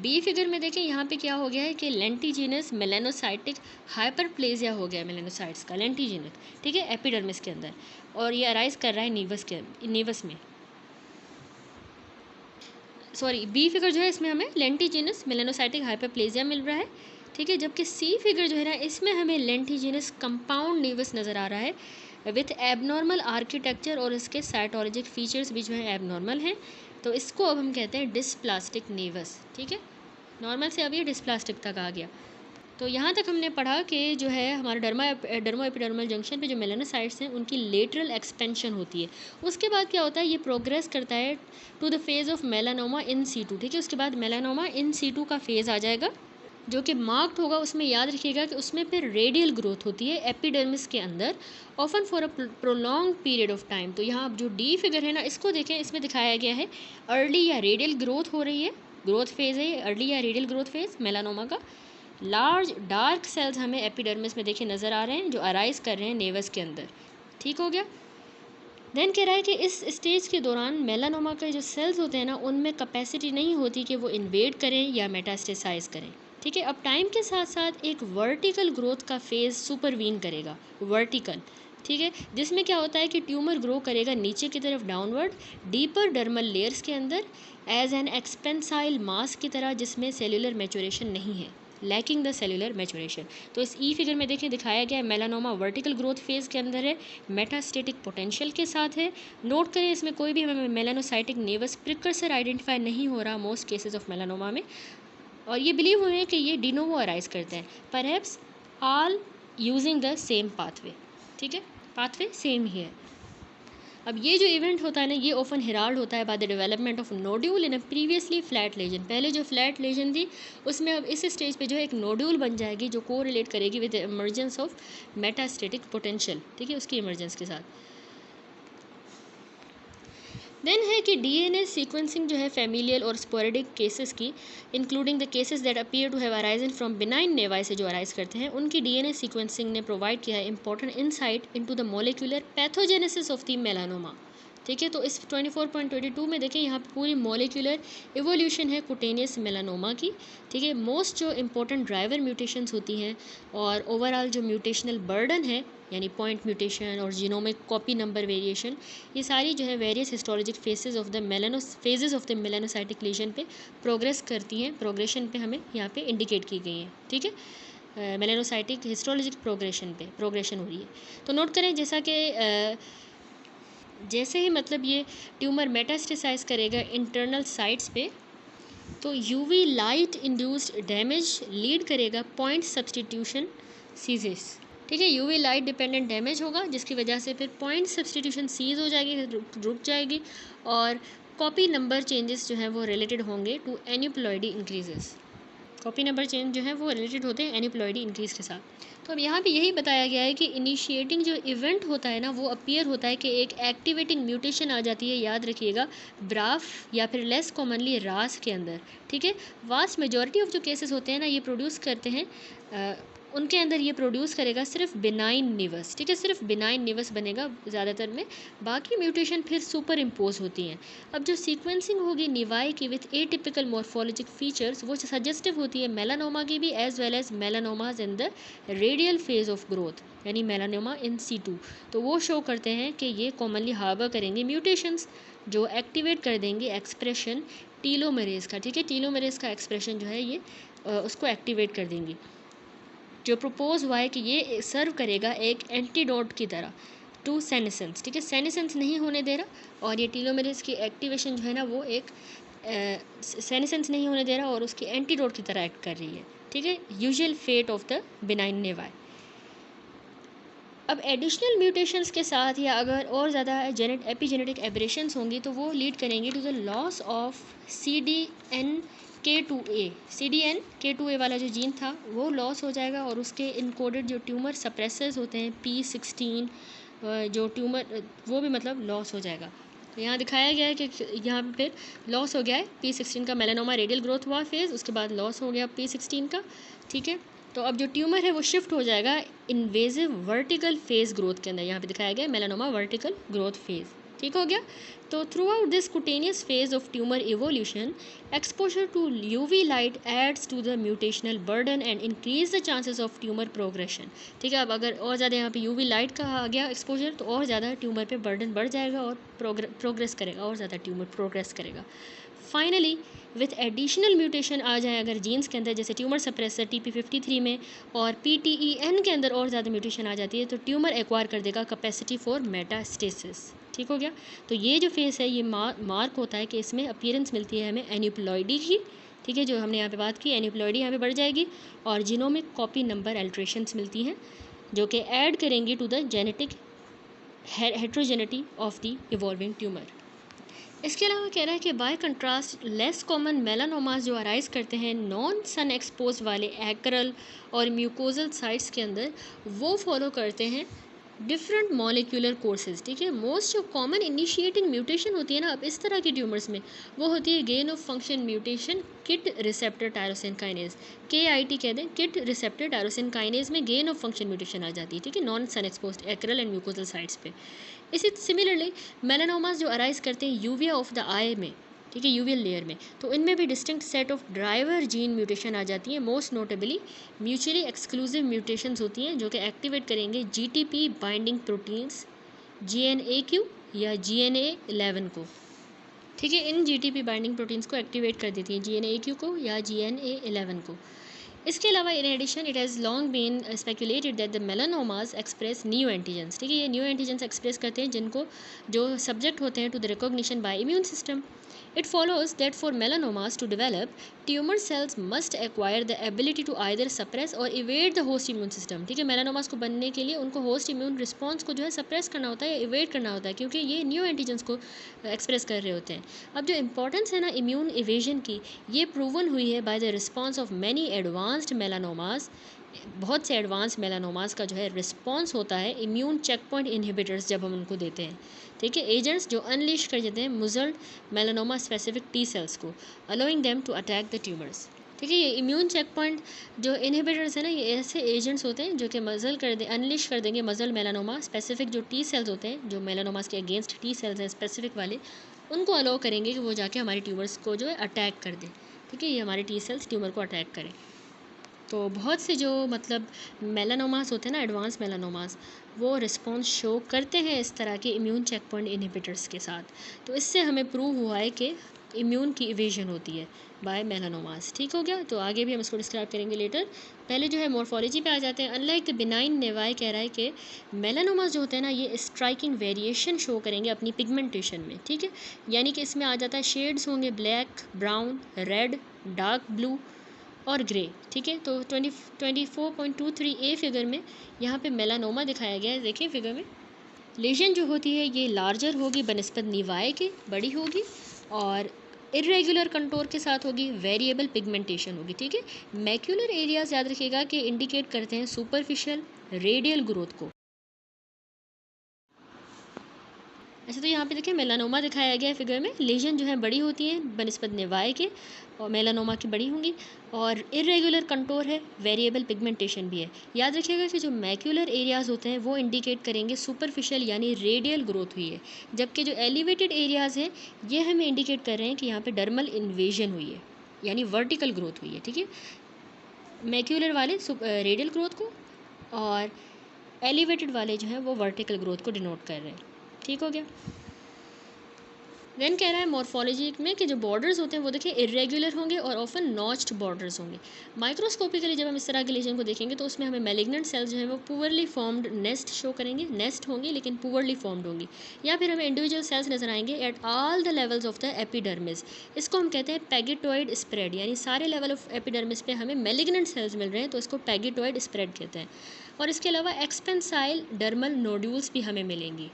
B फिगर में देखें, यहाँ पे क्या हो गया है कि लेंटिजीनस मेलानोसाइटिक हाइपरप्लेजिया हो गया मेलानोसाइट्स का, लेंटिजीनिक, ठीक है, एपिडर्मिस के अंदर, और ये अराइज कर रहा है नीवस में, सॉरी B फिगर जो है इसमें हमें लेंटिजीनस मेलानोसाइटिक हाइपरप्लेजिया मिल रहा है, ठीक है। जबकि C फिगर जो है ना, इसमें हमें लेंटिजीनस कंपाउंड नेवस नज़र आ रहा है विथ एबनॉर्मल आर्किटेक्चर, और इसके साइटोलॉजिक फीचर्स भी जो है एबनॉर्मल हैं। तो इसको अब हम कहते हैं डिस्प्लास्टिक नेवस, ठीक है। नॉर्मल से अब ये डिस्प्लास्टिक तक आ गया। तो यहाँ तक हमने पढ़ा कि जो है हमारा डर्मा एपिडर्मल जंक्शन पे जो मेलानोसाइट्स हैं उनकी लेटरल एक्सपेंशन होती है। उसके बाद क्या होता है, ये प्रोग्रेस करता है to the phase of melanoma in situ. ठीक है, उसके बाद मेलानोमा इन सीटू का फेज़ आ जाएगा जो कि मार्क्ड होगा। उसमें याद रखिएगा कि उसमें फिर रेडियल ग्रोथ होती है एपिडर्मिस के अंदर, often for a prolong period of time. तो यहाँ जो डी फिगर है ना, इसको देखें, इसमें दिखाया गया है अर्ली या रेडियल ग्रोथ हो रही है, ग्रोथ फेज़ है अर्ली या रेडियल ग्रोथ फेज़ मेलानोमा का। लार्ज डार्क सेल्स हमें एपिडर्मिस में देखे नज़र आ रहे हैं जो अराइज कर रहे हैं नेवस के अंदर। ठीक हो गया। देन कह रहा है कि इस स्टेज के दौरान मेलानोमा के जो सेल्स होते हैं ना, उनमें कैपेसिटी नहीं होती कि वो इन्वेड करें या मेटास्टेसाइज करें। ठीक है, अब टाइम के साथ साथ एक वर्टिकल ग्रोथ का फेज़ सुपरवीन करेगा, वर्टिकल। ठीक है, जिसमें क्या होता है कि ट्यूमर ग्रो करेगा नीचे की तरफ डाउनवर्ड डीपर डर्मल लेयर्स के अंदर एज एन एक्सपेंसाइल मास की तरह, जिसमें सेल्यूलर मैचुरेशन नहीं है, लैकिंग द सेल्यूलर मैचुरेशन। तो इस ई फिगर में देखें दिखाया गया है मेलानोमा वर्टिकल ग्रोथ फेज़ के अंदर है, मेटास्टेटिक पोटेंशियल के साथ है। नोट करें इसमें कोई भी हमें मेलानोसाइटिक नेवस प्रिकर्सर आइडेंटिफाई नहीं हो रहा मोस्ट केसेस ऑफ मेलानोमा में, और ये बिलीव हुए हैं कि ये डिनोवो अराइज करते हैं, perhaps all using the same pathway. ठीक है, पाथवे सेम ही है। अब ये जो इवेंट होता है ना, ये ऑफन हेराल्ड होता है by the development of nodule in a previously flat lesion. पहले जो फ्लैट लेजन थी उसमें अब इस स्टेज पे जो है एक नोड्यूल बन जाएगी जो को रिलेट करेगी with emergence of metastatic potential. ठीक है, उसकी इमर्जेंस के साथ। देन है कि डीएनए सीक्वेंसिंग जो है फैमिलियल और स्पोरेडिक केसेस की, including the cases that appear to have arisen from benign nevi से जो अराइज करते हैं, उनकी डीएनए सीक्वेंसिंग ने प्रोवाइड किया है important insight into the molecular pathogenesis of the melanoma. ठीक है, तो इस 24.22 में देखें यहाँ पे पूरी मॉलिक्यूलर इवोल्यूशन है कुटेनियस मेलानोमा की। ठीक है, मोस्ट जो इंपॉर्टेंट ड्राइवर म्यूटेशंस होती हैं और ओवरऑल जो म्यूटेशनल बर्डन है, यानी पॉइंट म्यूटेशन और जीनोमिक कॉपी नंबर वेरिएशन, ये सारी जो है various histologic phases of the melanocytic lesion पे प्रोग्रेस करती हैं। प्रोग्रेशन पे हमें यहाँ पे इंडिकेट की गई हैं। ठीक है, मेलानोसाइटिक हिस्टोलॉजिक प्रोग्रेशन हो रही है। तो नोट करें जैसे ही मतलब ये ट्यूमर मेटास्टेसाइज करेगा इंटरनल साइट्स पे, तो UV light induced damage lead करेगा पॉइंट सब्सटीट्यूशन सीजेस। ठीक है, यूवी लाइट डिपेंडेंट डैमेज होगा जिसकी वजह से फिर पॉइंट सब्सटीट्यूशन सीज हो जाएगी, रुक जाएगी, और कॉपी नंबर चेंजेस जो हैं वो रिलेटेड होंगे to aneuploidy increases. Copy number change जो है वो रिलेटेड होते हैं एन्यूप्लॉइडी इंक्रीज के साथ। तो अब यहाँ पे यही बताया गया है कि इनिशिएटिंग जो इवेंट होता है ना, वो अपीयर होता है कि एक एक्टिवेटिंग म्यूटेशन आ जाती है, याद रखिएगा, ब्राफ या फिर लेस कॉमनली रास के अंदर। ठीक है, वास्ट मेजॉरिटी ऑफ जो केसेस होते हैं ना, ये प्रोड्यूस करते हैं उनके अंदर ये प्रोड्यूस करेगा सिर्फ बिनाइन निवस। ठीक है, सिर्फ बिनाइन निवस बनेगा ज़्यादातर में, बाकी म्यूटेशन फिर सुपर इम्पोज होती हैं। अब जो सीक्वेंसिंग होगी निवाई की विथ एटिपिकल मॉर्फोलॉजिक फीचर्स, वो सजेस्टिव होती है मेलानोमा की भी, as well as melanomas in the radial phase of growth, यानी मेलानोमा इन सीटू। तो वो शो करते हैं कि ये कॉमनली हार्बर करेंगे म्यूटेशंस जो एक्टिवेट कर देंगे एक्सप्रेशन टीलोमेरेज का। ठीक है, टीलोमेरेज का एक्सप्रेशन जो है ये उसको एक्टिवेट कर देंगी, जो प्रपोज हुआ है कि ये सर्व करेगा एक एंटीडोट की तरह टू सेनेसेंस। ठीक है, सेनेसेंस नहीं होने दे रहा, और ये टीलोमेरेज की एक्टिवेशन जो है ना वो एक सेनेसेंस नहीं होने दे रहा और उसकी एंटीडोट की तरह एक्ट कर रही है। ठीक है, usual fate of the benign nevi. अब एडिशनल म्यूटेशंस के साथ या अगर और ज़्यादा एपिजेनेटिक एब्रेशंस होंगी तो वो लीड करेंगे to the loss of CDNK2A वाला जो जीन था वो लॉस हो जाएगा, और उसके इनकोडेड जो ट्यूमर सप्रेसर्स होते हैं P16 जो ट्यूमर, वो भी मतलब लॉस हो जाएगा। तो यहाँ दिखाया गया है कि यहाँ पे लॉस हो गया है P16 का, मेलानोमा रेडियल ग्रोथ हुआ फेज़, उसके बाद लॉस हो गया P16 का। ठीक है, तो अब जो ट्यूमर है वो शिफ्ट हो जाएगा इन्वेजिव वर्टिकल फेज़ ग्रोथ के अंदर। यहाँ पे दिखाया गया मेलानोमा वर्टिकल ग्रोथ फेज़। ठीक हो गया। तो throughout this cutaneous phase of tumour evolution, exposure to UV light adds to the mutational burden and increase the chances of tumour progression. ठीक है, अब अगर और ज़्यादा यहाँ पे यूवी लाइट का आ गया एक्सपोजर तो और ज़्यादा ट्यूमर पे बर्डन बढ़ जाएगा और प्रोग्रेस करेगा, और ज़्यादा ट्यूमर प्रोग्रेस करेगा। फाइनली विथ एडिशनल म्यूटेशन आ जाए अगर जीन्स के अंदर, जैसे ट्यूमर सप्रेसर TP53 में और PTEN के अंदर और ज़्यादा म्यूटेशन आ जाती है, तो ट्यूमर एक्वायर कर देगा कैपेसिटी फॉर मेटास्टेसिस। ठीक हो गया। तो ये जो फेस है ये मार्क होता है कि इसमें अपीयरेंस मिलती है हमें एन्यूप्लॉइडी की। ठीक है, जो हमने यहाँ पे बात की, एन्यूप्लॉइडी यहाँ पे बढ़ जाएगी और जीनोमिक कॉपी नंबर अल्ट्रेशंस मिलती हैं जो कि ऐड करेंगी to the genetic heterogeneity of the evolving tumour. इसके अलावा कह रहा है कि by contrast less common melanomas जो अराइज करते हैं नॉन सन एक्सपोज वाले एक्रल और म्यूकोजल साइट्स के अंदर, वो फॉलो करते हैं डिफरेंट मॉलिक्यूलर कोर्सेज। ठीक है, मोस्ट जो कॉमन इनिशिएटिंग म्यूटेशन होती है ना अब इस तरह की ट्यूमर्स में, वो होती है gain of function mutation kit receptor tyrosine kinase, KIT कह दें, किट रिसेप्टर टायरोसिन काइनेज में गेन ऑफ फंक्शन म्यूटेशन आ जाती है। ठीक है, non sun exposed acral and mucosal sites पे। इसी सिमिलरली मेलानोमास जो अराइज करते हैं यूविया ऑफ द आई में, ठीक है, यूवियल लेयर में, तो इनमें भी distinct set of driver gene mutation आ जाती है। Most notably mutually exclusive mutations होती हैं जो कि एक्टिवेट करेंगे GTP बाइंडिंग प्रोटीन्स GNAQ या GNA11 को। ठीक है, इन GTP बाइंडिंग प्रोटीन्स को एक्टिवेट कर देती हैं, GNAQ को या GNA11 को। इसके अलावा in addition it has long been speculated that the melanomas express new antigens. ठीक है, ये न्यू एंटीजेंस एक्सप्रेस करते हैं जिनको जो सब्जेक्ट होते हैं to the recognition by immune system. It follows that for melanomas to develop, tumor cells must acquire the ability to either suppress or evade the host immune system। ठीक है, मेलानोमास को बनने के लिए उनको होस्ट इम्यून रिस्पॉन्स को जो है सप्रेस करना होता है या इवेड करना होता है, क्योंकि ये न्यू एंटीजेंस को एक्सप्रेस कर रहे होते हैं। अब जो इंपॉर्टेंस है ना इम्यून इवेजन की, ये प्रूवन हुई है by the response of many advanced melanomas. बहुत से एडवांस मेलानोमास का जो है रिस्पॉन्स होता है इम्यून चेक पॉइंट इनहिबिटर्स जब हम उनको देते हैं। ठीक है, एजेंट्स जो अनलीश कर देते हैं muzzled melanoma specific T cells को, allowing them to attack the tumours. ठीक है, ये इम्यून चेक पॉइंट जो इनहिबिटर्स है ना, ये ऐसे एजेंट्स होते हैं जो कि मजल कर दे अनलीश कर देंगे मजल मेलानोमा स्पेसिफिक जो T सेल्स होते हैं, जो मेलानोमास के अगेंस्ट T सेल्स हैं स्पेसिफिक वाले, उनको अलाउ करेंगे कि वो जाके हमारे ट्यूमर्स को जो है अटैक कर दें। ठीक है, ये हमारे T सेल्स ट्यूमर को अटैक करें। तो बहुत से जो मतलब मेलानोमास होते हैं ना, एडवांस मेलानोमास, वो रिस्पॉन्स शो करते हैं इस तरह के इम्यून चेक पॉइंट इनहिबिटर्स के साथ। तो इससे हमें प्रूव हुआ है कि इम्यून की इवेजन होती है बाय मेलानोमास। ठीक हो गया, तो आगे भी हम इसको डिस्क्राइब करेंगे लेटर। पहले जो है मॉर्फोलॉजी पे आ जाते हैं। अनलाइक द बिनाइन नेवाई कह रहा है कि मेलानोमास जो होते हैं ना, ये स्ट्राइकिंग वेरिएशन शो करेंगे अपनी पिगमेंटेशन में। ठीक है, यानी कि इसमें आ जाता है शेड्स होंगे black, brown, red, dark blue और ग्रे। ठीक है, तो 24.23A फिगर में यहाँ पे मेलानोमा दिखाया गया है। देखिए फिगर में लेजन जो होती है ये लार्जर होगी बनस्पत निवाए के, बड़ी होगी और इरेगुलर कंटोर के साथ होगी, वेरिएबल पिगमेंटेशन होगी। ठीक है, मैक्यूलर एरियाज याद रखिएगा कि इंडिकेट करते हैं सुपरफिशियल रेडियल ग्रोथ को। अच्छा, तो यहाँ पे देखिए मेलानोमा दिखाया गया है फिगर में। लेजन जो है बड़ी होती हैं बनस्पत निवाए के और मेलानोमा की बड़ी होंगी और इरेगुलर कंटोर है, वेरिएबल पिगमेंटेशन भी है। याद रखिएगा कि जो मैक्यूलर एरियाज़ होते हैं वो इंडिकेट करेंगे सुपरफिशियल यानी रेडियल ग्रोथ हुई है, जबकि जो एलिवेटेड एरियाज़ हैं ये हमें इंडिकेट कर रहे हैं कि यहाँ पर डर्मल इन्वेजन हुई है यानी वर्टिकल ग्रोथ हुई है। ठीक है, मैक्यूलर वाले रेडियल ग्रोथ को और एलिवेटेड वाले जो हैं वो वर्टिकल ग्रोथ को डिनोट कर रहे हैं। ठीक हो गया। देन कह रहा है मॉर्फोलॉजी में कि जो बॉर्डर्स होते हैं वो देखिए इरेगुलर होंगे और ऑफन नॉच्ड बॉर्डर्स होंगे। माइक्रोस्कोपिकली जब हम इस तरह के लेजन को देखेंगे तो उसमें हमें मैलिग्नेंट सेल्स जो है वो पुअरली फॉर्म्ड नेस्ट शो करेंगे, नेस्ट होंगी लेकिन पुअरली फॉर्म्ड होंगी, या फिर हमें इंडिविजुअल सेल्स नजर आएंगे at all the levels of the epidermis. इसको हम कहते हैं पैगेटॉइड स्प्रेड, यानी सारे लेवल ऑफ एपिडर्मिस पे हमें मैलिग्नेंट सेल्स मिल रहे हैं, तो इसको पैगेटॉइड स्प्रेड कहते हैं। और इसके अलावा एक्सपेंसाइल डर्मल नोड्यूल्स भी हमें मिलेंगी।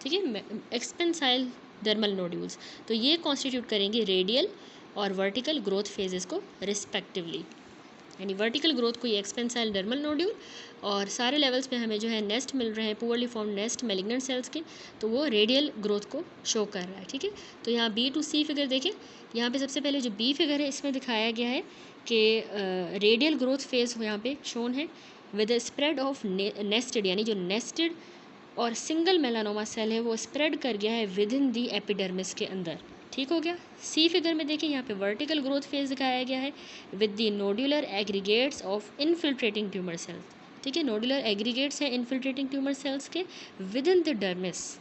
ठीक है, एक्सपेंसाइल डर्मल नोड्यूल्स, तो ये कॉन्स्टिट्यूट करेंगे रेडियल और वर्टिकल ग्रोथ फेजेस को रिस्पेक्टिवली। यानी वर्टिकल ग्रोथ को ये एक्सपेंसाइल डर्मल नोड्यूल और सारे लेवल्स पे हमें जो है नेस्ट मिल रहे हैं, poorly formed nest malignant sales के, तो वो रेडियल ग्रोथ को शो कर रहा है। ठीक है, तो यहाँ B2C फिगर देखें। यहाँ पे सबसे पहले जो B फिगर है इसमें दिखाया गया है कि रेडियल ग्रोथ फेज यहाँ पे शोन है विद स्प्रेड ऑफ नेस्टेड, यानी जो नेस्टेड और सिंगल मेलानोमा सेल है वो स्प्रेड कर गया है विद इन दी एपिडर्मिस के अंदर। ठीक हो गया। C फिगर में देखिए यहाँ पे वर्टिकल ग्रोथ फेज दिखाया गया है with the nodular aggregates of infiltrating tumour cells. ठीक है, नोडुलर एग्रीगेट्स हैं इनफिल्ट्रेटिंग ट्यूमर सेल्स के within the dermis,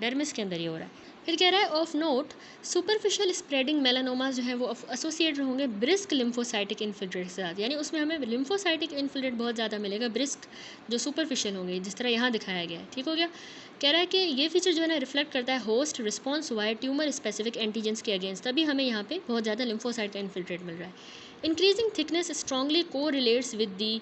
dermis के अंदर ये हो रहा है। फिर कह रहा है ऑफ नोट सुपरफिशियल स्प्रेडिंग मेलानोमास जो है वो एसोसिएट होंगे ब्रिस्क लिम्फोसाइटिक इन्फिल्ट्रेट के साथ, यानी उसमें हमें लिम्फोसाइटिक इन्फिल्ट्रेट बहुत ज़्यादा मिलेगा, ब्रिस्क जो सुपरफिशियल होंगे, जिस तरह यहाँ दिखाया गया है। ठीक हो गया। कह रहा है कि ये फीचर जो है ना रिफ्लेक्ट करता है host response via tumour specific antigens के अगेंस्ट, तभी हमें यहाँ पे बहुत ज़्यादा लिम्फोसाइट का इन्फिल्ट्रेट मिल रहा है। Increasing thickness strongly correlates with the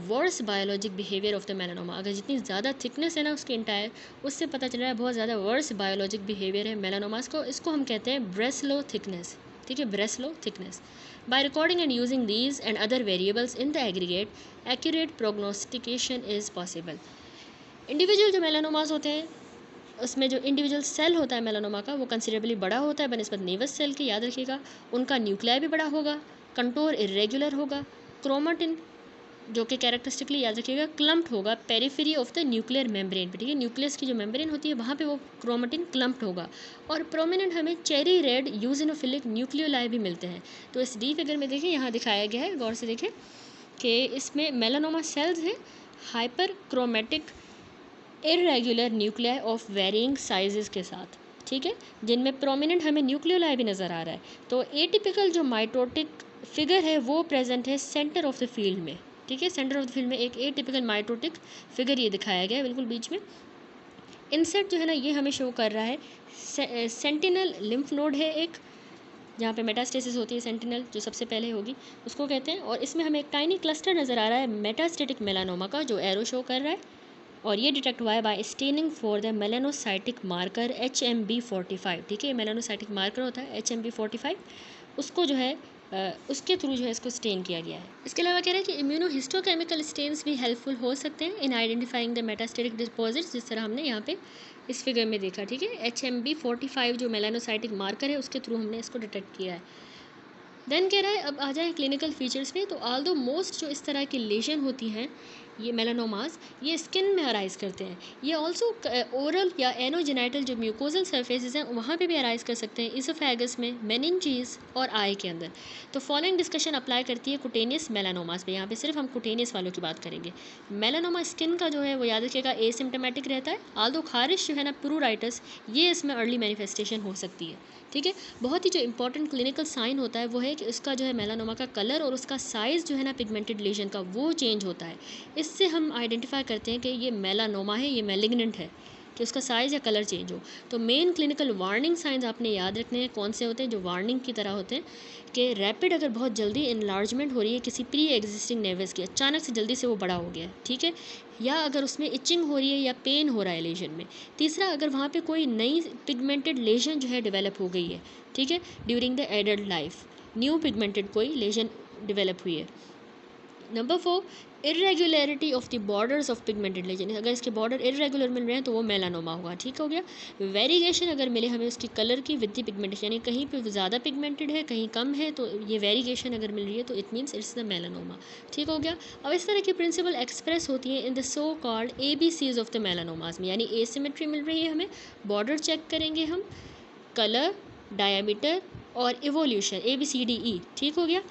worse biologic behaviour of the melanoma. अगर जितनी ज़्यादा थिकनेस है ना उसके इंटायर, उससे पता चल रहा है बहुत ज़्यादा वर्स बायोलॉजिक बिहेवियर है मेलानोमास को। इसको हम कहते हैं ब्रेस्लो थिकनेस। ठीक है, Breslow thickness. By recording and using these and other variables in the aggregate accurate प्रोग्नोस्टिकेशन is possible. Individual जो मेलानोमास होते हैं उसमें जो इंडिविजुअल सेल होता है मेलानोमा का वो कंसिडरेबली बड़ा होता है बनस्पत नेवस सेल के, याद रखिएगा। उनका न्यूक्लियाई भी बड़ा होगा, कंटोर इरेगुलर होगा, क्रोमाटिन जो कि कैरेक्टरिस्टिकली याद रखिएगा क्लम्प्ड होगा periphery of the nuclear membrane पे। ठीक है, न्यूक्लियस की जो मेम्ब्रेन होती है वहाँ पे वो क्रोमाटिन क्लम्प्ड होगा। और प्रोमिनेंट हमें चेरी रेड यूजिनोफिलिक न्यूक्लियोलाई भी मिलते हैं। तो इस डी फिगर में देखिए यहाँ दिखाया गया है, गौर से देखें कि इसमें मेलानोमा सेल्स हैं hyperchromatic irregular nuclei of varying sizes के साथ। ठीक है, जिनमें प्रोमिनेंट हमें न्यूक्लियोलाई भी नज़र आ रहा है। तो एटिपिकल जो माइटोटिक फिगर है वो प्रेजेंट है सेंटर ऑफ द फील्ड में। ठीक है, सेंटर ऑफ द फील्ड में एक एटिपिकल माइटोटिक फिगर ये दिखाया गया है बिल्कुल बीच में। इंसेट जो है ना ये हमें शो कर रहा है सेंटिनल लिम्फ नोड है एक, जहाँ पे मेटास्टेसिस होती है, सेंटिनल जो सबसे पहले होगी उसको कहते हैं। और इसमें हमें एक टाइनी क्लस्टर नज़र आ रहा है मेटास्टेटिक मेलानोमा का, जो एरो शो कर रहा है। और ये डिटेक्ट हुआ है by staining for the melanocytic marker HMB45। ठीक है, मेलानोसाइटिक मार्कर होता है HMB45, उसको जो है उसके थ्रू जो है इसको स्टेन किया गया है। इसके अलावा कह रहे हैं कि इम्यूनोहिस्टोकेमिकल स्टेन्स भी हेल्पफुल हो सकते हैं in identifying the metastatic deposits, जिस तरह हमने यहाँ पे इस फिगर में देखा। ठीक है, HMB45 जो मेलानोसाइटिक मार्कर है उसके थ्रू हमने इसको डिटेक्ट किया है। देन कह रहा है अब आ जाए क्लिनिकल फीचर्स पे। तो ऑल्दो मोस्ट जो इस तरह की लेशन होती हैं ये मेलानोमास, ये स्किन में अराइज करते हैं। ये ऑल्सो ओरल या एनोजेनाइटल जो म्यूकोजल सर्फेसेस हैं वहाँ पे भी अराइज कर सकते हैं, इसोफेगस में, मेनिंजीज और आई के अंदर। तो फॉलोइंग डिस्कशन अप्लाई करती है कुटेनियस मेलानोमास पे। यहाँ पे सिर्फ हम कुटेनियस वालों की बात करेंगे। मेलानोमा स्किन का जो है वो याद रखिएगा एसिम्टोमेटिक रहता है, ऑल्दो खारिश जो है ना प्रूराइटस, ये इसमें अर्ली मैनिफेस्टेशन हो सकती है। ठीक है, बहुत ही जो इंपॉर्टेंट क्लिनिकल साइन होता है वो है कि उसका जो है मेलानोमा का कलर और उसका साइज़ जो है ना पिगमेंटेड लेजन का वो चेंज होता है। इससे हम आइडेंटिफाई करते हैं कि ये मेलानोमा है, ये मैलिग्नेंट है, कि उसका साइज़ या कलर चेंज हो। तो मेन क्लिनिकल वार्निंग साइंस आपने याद रखने हैं। कौन से होते हैं? जो वार्निंग की तरह होते हैं कि रैपिड अगर बहुत जल्दी इनलार्जमेंट हो रही है किसी प्री एग्जिस्टिंग नेवस की, अचानक से जल्दी से वो बड़ा हो गया है। ठीक है, या अगर उसमें इचिंग हो रही है या पेन हो रहा है लेजन में। तीसरा, अगर वहाँ पे कोई नई पिगमेंटेड लेजन जो है डेवलप हो गई है, ठीक है, during the adult life new pigmented कोई लेजन डेवलप हुई है। Number 4, irregularity of the borders of pigmented lesion. अगर इसके बॉर्डर इरेगुलर मिल रहे हैं तो वो मेलानोमा होगा। ठीक हो गया। वेरिएशन अगर मिले हमें उसकी कलर की विद द पिगमेंटेशन, यानी कहीं पे ज़्यादा पिगमेंटेड है कहीं कम है, तो ये वेरिएशन अगर मिल रही है तो it means it's the melanoma. ठीक हो गया। अब इस तरह की प्रिंसिपल एक्सप्रेस होती है in the so called ABCs of the melanomas में, यानी एसिमेट्री मिल रही है हमें, बॉर्डर चेक करेंगे हम, कलर, डायमीटर और इवोल्यूशन ABCDE। ठीक हो गया।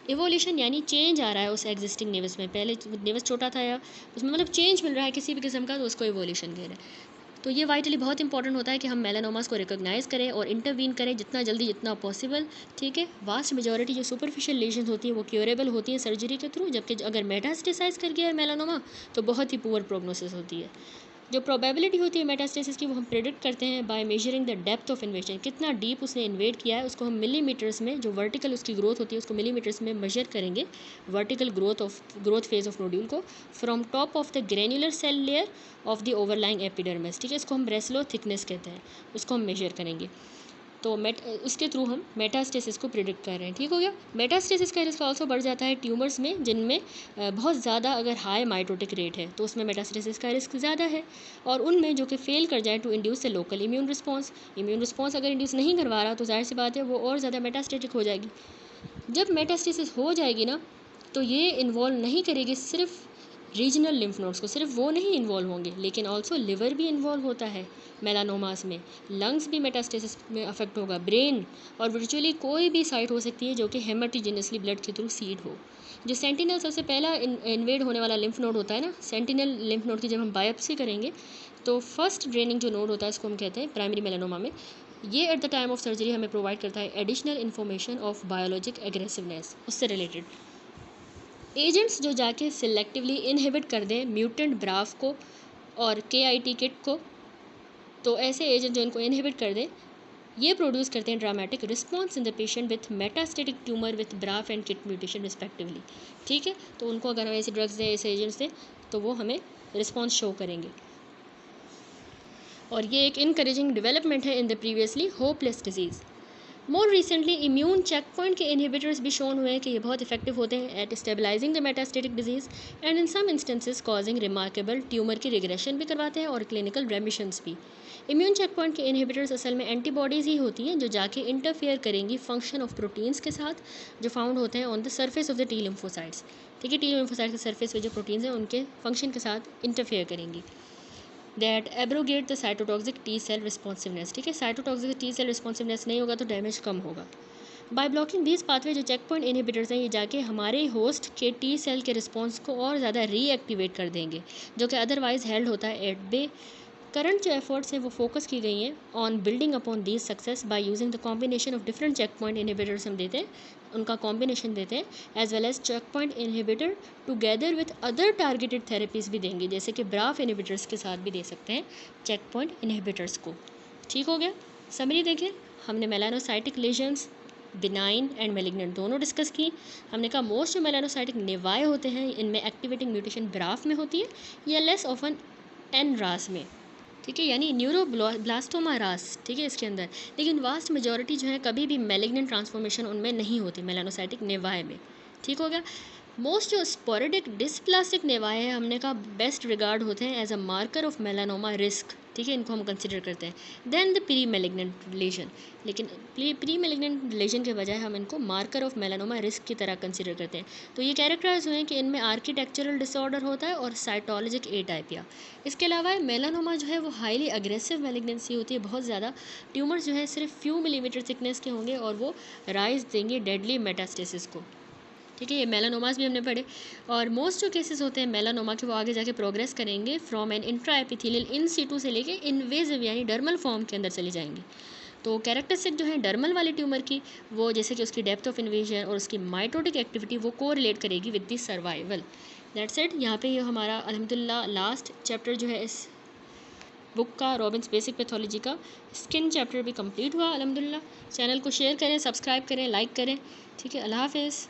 इवोल्यूशन यानी चेंज आ रहा है उस एग्जिस्टिंग नेवस में, पहले नेवस छोटा था या उसमें मतलब चेंज मिल रहा है किसी भी किस्म का, तो उसको इवोल्यूशन कह रहे हैं। तो ये वाइटली बहुत इंपॉर्टेंट होता है कि हम मेलानोमास को रिकॉग्नाइज करें और इंटरवीन करें जितना जल्दी जितना पॉसिबल। ठीक है, वास्ट मेजॉरिटी जो सुपरफिशियल लेजन होती है वो क्योरेबल होती है सर्जरी के थ्रू, जबकि अगर मेटास्टेसाइज कर गया है मेलानोमा तो बहुत ही पुअर प्रोग्नोसिस होती है। जो प्रोबेबिलिटी होती है मेटास्टेसिस की वो हम प्रेडिक्ट करते हैं by measuring the depth of invasion, कितना डीप उसने इन्वेड किया है उसको हम मिलीमीटर्स में, जो वर्टिकल उसकी ग्रोथ होती है उसको मिलीमीटर्स में मेजर करेंगे, vertical growth phase of nodule को, from top of the granular cell layer of the overlying epidermis. ठीक है, इसको हम ब्रेस्लो थिकनेस कहते हैं, उसको हम मेजर करेंगे। तो उसके थ्रू हम मेटास्टेसिस को प्रिडिक्ट कर रहे हैं। ठीक हो गया। मेटास्टेसिस का रिस्क ऑल्सो बढ़ जाता है ट्यूमर्स में जिनमें बहुत ज़्यादा अगर हाई माइटोटिक रेट है तो उसमें मेटास्टेसिस का रिस्क ज़्यादा है, और उनमें जो कि फेल कर जाए to induce the local immune response अगर इंड्यूस नहीं करवा रहा तो जाहिर सी बात है वो और ज़्यादा मेटास्टेटिक हो जाएगी। जब मेटास्टेसिस हो जाएगी ना तो ये इन्वॉल्व नहीं करेगी सिर्फ रीजनल लिम्फ नोड्स को, सिर्फ वो नहीं इन्वॉल्व होंगे लेकिन ऑल्सो लिवर भी इन्वॉल्व होता है मेलानोमास में, लंग्स भी मेटास्टेसिस में अफेक्ट होगा, ब्रेन, और वर्चुअली कोई भी साइट हो सकती है जो कि हेमेटोजेनसली ब्लड के थ्रू सीड हो। जो सेंटिनल सबसे पहला इन्वेड होने वाला लिम्फ नोड होता है ना, सेंटिनल लिम्फ नोड की जब हम बायोप्सी करेंगे तो फर्स्ट ड्रेनिंग जो नोड होता है इसको हम कहते हैं प्राइमरी मेलानोमा में। ये at the time of surgery हमें प्रोवाइड करता है additional information of biologic aggressiveness, उससे रिलेटेड एजेंट्स जो जाके सिलेक्टिवली इनहिबिट कर दें म्यूटेंट ब्राफ को और KIT किट को। तो ऐसे एजेंट जो इनको इनहिबिट कर दें ये प्रोड्यूस करते हैं dramatic response in the patient with metastatic tumour with BRAF and kit mutation respectively. ठीक है, तो उनको अगर हम ऐसे ड्रग्स दें, ऐसे एजेंट्स दें, तो वो हमें रिस्पॉन्स शो करेंगे। और ये एक इनकरेजिंग डेवलपमेंट है in the previously hopeless disease. More recently immune check point के इनहिबिटर्स भी शोन हुए हैं कि ये बहुत इफेक्टिव होते हैं at stabilising the metastatic disease and in some instances causing remarkable tumour की रिग्रेशन भी करवाते हैं और क्लिनिकल रेमिशंस भी। इम्यून चेक पॉइंट के इनहिबिटर्स असल में एंटीबॉडीज़ ही होती हैं जो जाके इंटरफेयर करेंगी फंक्शन ऑफ प्रोटीन्स के साथ जो फाउंड होते हैं on the surface of the T lymphocytes. ठीक है, टी लिम्फोसाइट के सर्फेस पे जो प्रोटीन्स हैं उनके फंक्शन के साथ इंटरफेयर करेंगी। That abrogate the cytotoxic T cell responsiveness. ठीक है, साइटोटॉक्सिक टी सेल रिस्पॉन्सिवनेस नहीं होगा तो डैमेज कम होगा। बाय ब्लॉकिंग दीज पाथवे जो चेक पॉइंट इनहिबिटर्स हैं ये जाके हमारे होस्ट के टी सेल के रिस्पॉन्स को और ज़्यादा रीएक्टिवेट कर देंगे जो कि अदरवाइज हेल्ड होता है एट बे। करंट जो एफर्ट्स हैं वो फोकस की गई हैं on building upon these success by using the combination of different check point inhibitors हम देते हैं, उनका कॉम्बिनेशन देते हैं, as well as check point inhibitor together with other targeted therapies भी देंगे, जैसे कि ब्राफ इनहिबिटर्स के साथ भी दे सकते हैं चेक पॉइंट इनहिबिटर्स को। ठीक हो गया, समरी देखिए, हमने melanocytic lesions benign and malignant दोनों डिस्कस की। हमने कहा मोस्ट जो मेलानोसाइटिक नेवाए होते हैं इनमें एक्टिवेटिंग म्यूटेशन ब्राफ में होती है या लेस ऑफन NRAS में। ठीक है, यानी न्यूरोब्लास्टोमा रास, ठीक है, इसके अंदर, लेकिन वास्ट मेजॉरिटी जो है कभी भी मेलिग्नेंट ट्रांसफॉर्मेशन उनमें नहीं होती मेलानोसाइटिक नेवाए में। ठीक हो गया, मोस्ट जो स्पोरेडिक डिस्प्लास्टिक नेवाए हैं हमने कहा बेस्ट रिगार्ड होते हैं as a marker of melanoma risk. ठीक है, इनको हम कंसिडर करते हैं then the premalignant lesion, लेकिन प्री मेलिग्नेंट लेजन के बजाय हम इनको मार्कर ऑफ मेलानोमा रिस्क की तरह कंसिडर करते हैं। तो ये कैरेक्टराइज हुए हैं कि इनमें आर्किटेक्चरल डिसऑर्डर होता है और साइटोलॉजिक ए टाइपिया। इसके अलावा मेलानोमा जो है वो हाईली अग्रेसिव मेलिग्नेंसी होती है, बहुत ज़्यादा ट्यूमर्स जो है सिर्फ फ्यू मिलीमीटर थिकनेस के होंगे और वो राइज देंगे डेडली मेटास्टेसिस को। ठीक है, ये मेलानोमास भी हमने पढ़े और मोस्ट जो केसेस होते हैं मेलानोमा के वो आगे जाके प्रोग्रेस करेंगे from an intraepithelial in situ से लेके इन्वेजिव यानी डर्मल फॉर्म के अंदर चले जाएंगे। तो कैरेक्टरिस्टिक जो है डर्मल वाले ट्यूमर की वो जैसे कि उसकी डेप्थ ऑफ इन्वेजन और उसकी माइटोटिक एक्टिविटी वो को रिलेट करेगी with the survival. That's it, यहाँ पे ये हमारा अल्हम्दुलिल्लाह लास्ट चैप्टर जो है इस बुक का रॉबिन्स बेसिक पैथोलॉजी का स्किन चैप्टर भी कंप्लीट हुआ अल्हम्दुलिल्लाह। चैनल को शेयर करें, सब्सक्राइब करें, लाइक करें। ठीक है, अल्लाह हाफिज़।